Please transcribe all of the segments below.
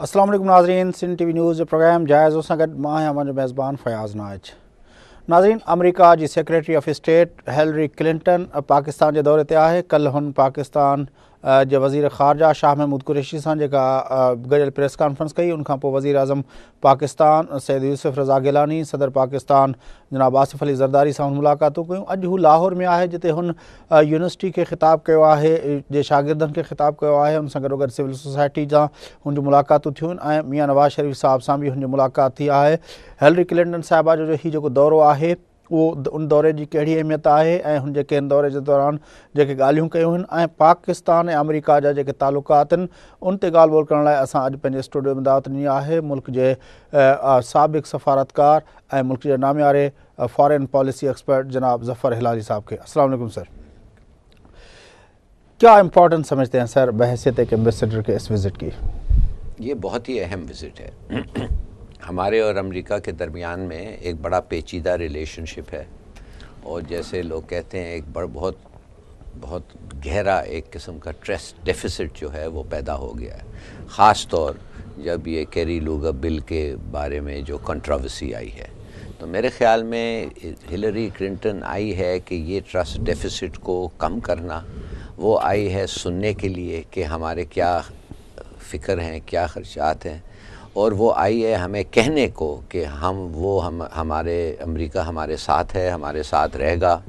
अस्सलाम वालेकुम नाज़रीन, सिंध टीवी न्यूज़ जो प्रोग्राम जायज़ो सां गॾु मां आहियां मुंहिंजो मेज़बान फयाज़ नाज। नाज़रीन, अमरीका जी secretary of state Hillary Clinton Pakistan जे दौरे ते आहे। कल्ह हुन पाकिस्तान जे वज़ीर ख़ारजा शाह महमूद कुरैशी सां जेका गॾियल प्रेस कॉन्फ्रेंस कई, उनखां पोइ वज़ीर आज़म पाकिस्तान सैयद यूसुफ रज़ा गिलानी, सदर पाकिस्तान जनाब आसिफ अली ज़रदारी सां हुन मुलाक़ातूं कयूं। अॼु हू लाहौर में आहे, जिते हुन यूनिवर्सिटी खे ख़िताब कयो आहे, जे शागिर्दनि खे ख़िताब कयो आहे। हुन सां गॾोगॾु सिविल सोसाइटी सां हुनजूं मुलाक़ातूं थियूं ऐं मियां नवाज़ शरीफ़ साहिब सां बि हुनजी मुलाक़ात थी आहे। हिलरी क्लिंटन साहिबा जो हीउ जेको दौरो आहे उहो उन दौरे जी कहिड़ी अहमियत आहे ऐं हुन जेके हिन दौरे जे दौरान जेके ॻाल्हियूं कयूं आहिनि ऐं पाकिस्तान ऐं अमरीका जा जेके तालुकात आहिनि उन ते ॻाल्हि ॿोल करण लाइ असां अॼु पंहिंजे स्टूडियो में दावत ॾिनी आहे मुल्क जे साबिक़ सफ़ारतकार ऐं मुल्क जे नामियारे फॉरेन पॉलिसी एक्सपर्ट जनाब ज़फ़र हिलाली साहब के। अस्सलाम वालेकुम सर, क्या इम्पोर्टेंस समझते हैं सर बहैसियत एक एम्बेसडर के इस विज़िट की? ये बहुत ही अहम विज़िट है। हमारे और अमेरिका के दरमियान में एक बड़ा पेचीदा रिलेशनशिप है और जैसे लोग कहते हैं एक बहुत गहरा एक किस्म का ट्रस्ट डेफिसिट जो है वो पैदा हो गया है, ख़ास तौर जब ये कैरी लूगर बिल के बारे में जो कंट्रोवर्सी आई है। तो मेरे ख़्याल में हिलरी क्लिंटन आई है कि ये ट्रस्ट डेफिसिट को कम करना, वो आई है सुनने के लिए कि हमारे क्या फ़िक्र हैं, क्या ख़र्चात हैं, और वो आई है हमें कहने को कि हमारे अमेरिका हमारे साथ है, हमारे साथ रहेगा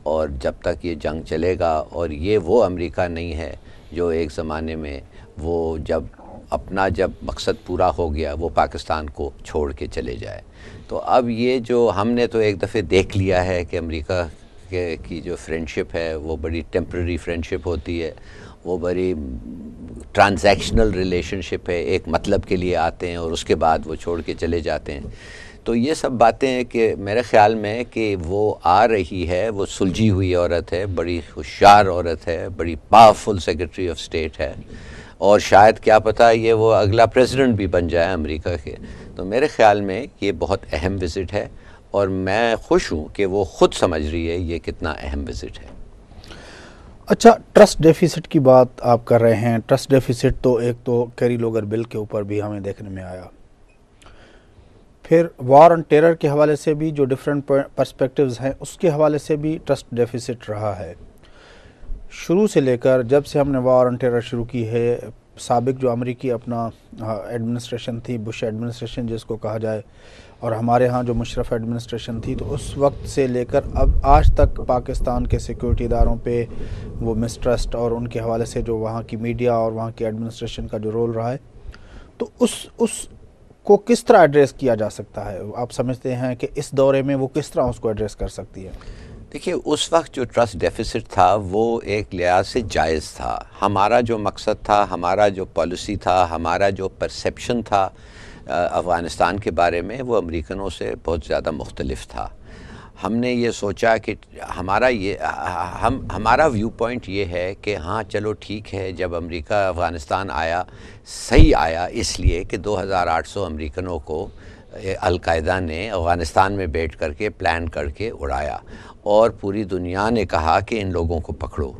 और जब तक ये जंग चलेगा। और ये वो अमेरिका नहीं है जो एक ज़माने में वो जब मकसद पूरा हो गया वो पाकिस्तान को छोड़ के चले जाए। तो अब ये जो हमने तो एक दफ़े देख लिया है कि अमेरिका की जो फ्रेंडशिप है वो बड़ी टेम्पररी फ्रेंडशिप होती है, वो बड़ी ट्रांजैक्शनल रिलेशनशिप है, एक मतलब के लिए आते हैं और उसके बाद वो छोड़ के चले जाते हैं। तो ये सब बातें हैं कि मेरे ख़्याल में कि वो आ रही है, वो सुलझी हुई औरत है, बड़ी होशियार औरत है, बड़ी पावरफुल सेक्रेटरी ऑफ स्टेट है और शायद क्या पता ये वो अगला प्रेसिडेंट भी बन जाए अमेरिका के। तो मेरे ख़्याल में ये बहुत अहम विज़िट है और मैं खुश हूँ कि वो ख़ुद समझ रही है ये कितना अहम विज़िट है। अच्छा, ट्रस्ट डेफिसिट की बात आप कर रहे हैं। ट्रस्ट डेफिसिट तो एक तो कैरी लूगर बिल के ऊपर भी हमें देखने में आया, फिर वॉर ऑन टेरर के हवाले से भी जो डिफरेंट पर्सपेक्टिव्स हैं उसके हवाले से भी ट्रस्ट डेफिसिट रहा है। शुरू से लेकर जब से हमने वॉर ऑन टेरर शुरू की है, साबिक जो अमरीकी अपना एडमिनिस्ट्रेशन थी, बुश एडमिनिस्ट्रेशन जिसको कहा जाए, और हमारे यहाँ जो मुशर्रफ एडमिनिस्ट्रेशन थी, तो उस वक्त से लेकर अब आज तक पाकिस्तान के सिक्योरिटी इदारों पे वो मिसट्रस्ट और उनके हवाले से जो वहाँ की मीडिया और वहाँ की एडमिनिस्ट्रेशन का जो रोल रहा है, तो उस को किस तरह एड्रेस किया जा सकता है? आप समझते हैं कि इस दौरे में वो किस तरह उसको एड्रेस कर सकती है? देखिए, उस वक्त जो ट्रस्ट डेफिसिट था वो एक लिहाज से जायज़ था। हमारा जो मकसद था, हमारा जो पॉलिसी था, हमारा जो परसेप्शन था अफ़गानिस्तान के बारे में, वो अमेरिकनों से बहुत ज़्यादा मुख्तलिफ था। हमने ये सोचा कि हमारा व्यू पॉइंट ये है कि हाँ चलो ठीक है, जब अमेरिका अफ़गानिस्तान आया सही आया, इसलिए कि 2800 अमेरिकनों को अल-कायदा ने अफ़गानिस्तान में बैठ करके प्लान करके उड़ाया और पूरी दुनिया ने कहा कि इन लोगों को पकड़ो।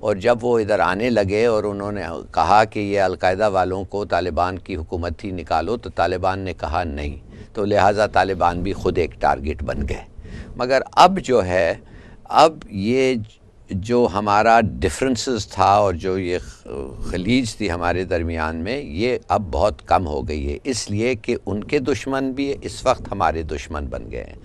और जब वो इधर आने लगे और उन्होंने कहा कि ये अल-कायदा वालों को तालिबान की हुकूमत थी निकालो, तो तालिबान ने कहा नहीं, तो लिहाजा तालिबान भी ख़ुद एक टारगेट बन गए। मगर अब जो है, अब ये जो हमारा डिफरेंसेस था और जो ये खलीज थी हमारे दरमियान में, ये अब बहुत कम हो गई है, इसलिए कि उनके दुश्मन भी इस वक्त हमारे दुश्मन बन गए हैं।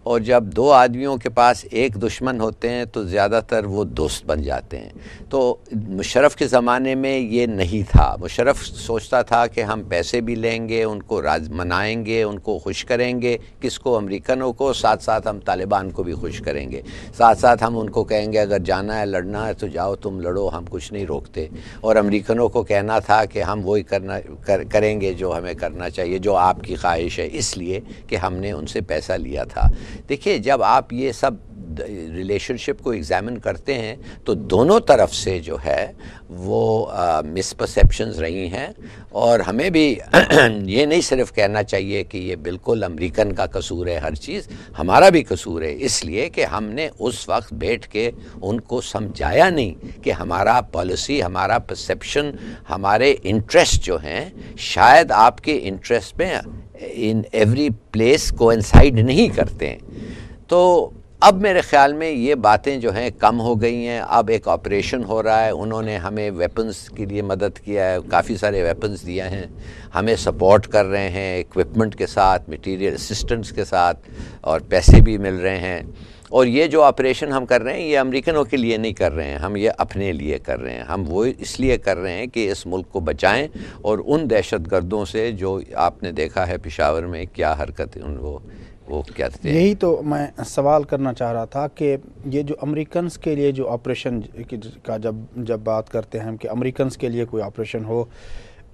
और जब दो आदमियों के पास एक दुश्मन होते हैं तो ज़्यादातर वो दोस्त बन जाते हैं। तो मुशर्रफ के ज़माने में ये नहीं था। मुशर्रफ सोचता था कि हम पैसे भी लेंगे, उनको मनाएंगे, उनको खुश करेंगे, किसको, अमेरिकनों को, साथ साथ हम तालिबान को भी खुश करेंगे, साथ साथ हम उनको कहेंगे अगर जाना है लड़ना है तो जाओ तुम लड़ो, हम कुछ नहीं रोकते। और अमेरिकनों को कहना था कि हम वही करेंगे जो हमें करना चाहिए, जो आपकी ख्वाहिश है, इसलिए कि हमने उनसे पैसा लिया था। देखिए, जब आप ये सब ریلیشن شپ کو ایگزامن کرتے ہیں تو دونوں طرف سے جو ہے وہ مسپرسیپشنز رہی ہیں، اور ہمیں بھی یہ نہیں صرف کہنا چاہیے کہ یہ بالکل امریکن کا قصور ہے ہر چیز، ہمارا بھی قصور ہے، اس لیے کہ ہم نے اس وقت بیٹھ کے ان کو سمجھایا نہیں کہ ہمارا پالیسی، ہمارا پرسیپشن، ہمارے انٹرسٹ جو ہیں شاید آپ کے انٹرسٹ میں ان ایوری پلیس کوئنسائڈ نہیں کرتے ہیں۔ تو اب میرے خیال میں یہ باتیں جو ہیں کم ہو گئی ہیں۔ اب ایک آپریشن ہو رہا ہے، انہوں نے ہمیں ویپنز کے لیے مدد کیا ہے، کافی سارے ویپنز دیا ہیں، ہمیں سپورٹ کر رہے ہیں ایکوپمنٹ کے ساتھ، میٹیریل اسسٹنس کے ساتھ، اور پیسے بھی مل رہے ہیں۔ اور یہ جو آپریشن ہم کر رہے ہیں یہ امریکنوں کے لیے نہیں کر رہے ہیں، ہم یہ اپنے لیے کر رہے ہیں۔ ہم وہ اس لیے کر رہے ہیں کہ اس ملک کو بچائیں، اور ان دہشت گردوں سے جو آپ نے دیکھا ہے پشاور میں کیا حرکت وہ کیا تھے۔ یہی تو میں سوال کرنا چاہ رہا تھا کہ یہ جو امریکنز کے لیے جو آپریشن کا جب بات کرتے ہیں ہم کہ امریکنز کے لیے کوئی آپریشن ہو،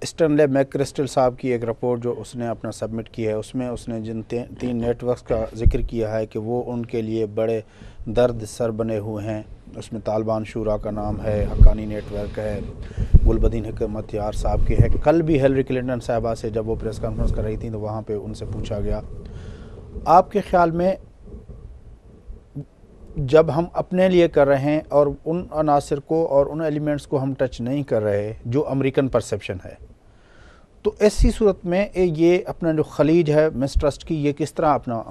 اسٹرنلے میک کرسٹل صاحب کی ایک رپورٹ جو اس نے اپنا سبمٹ کی ہے، اس میں اس نے جن 3 نیٹ ورکس کا ذکر کیا ہے کہ وہ ان کے لیے بڑے درد سر بنے ہوئے ہیں۔ اس میں طالبان شورا کا نام ہے، حقانی نیٹ ورک ہے، گلبدین حکمت یار صاحب کی ہے۔ کل بھی ہیلری کلنٹن صاحبہ سے جب وہ پریس کانفرنس کر رہی تھیں تو وہاں پہ ان سے پوچھا گیا، آپ کے خیال میں جب ہم اپنے لیے کر رہے ہیں اور ان عناصر کو اور ان ایلیمنٹس کو ہم ٹچ نہیں کر رہے جو امریکن پرسیپشن ہے، تو ایسی صورت میں یہ اپنا جو خلیج ہے مسٹرسٹ کی، یہ کس طرح اپنا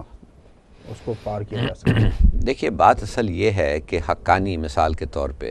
اس کو پار کیا جا سکتا ہے؟ دیکھیے بات اصل یہ ہے کہ حقانی مثال کے طور پہ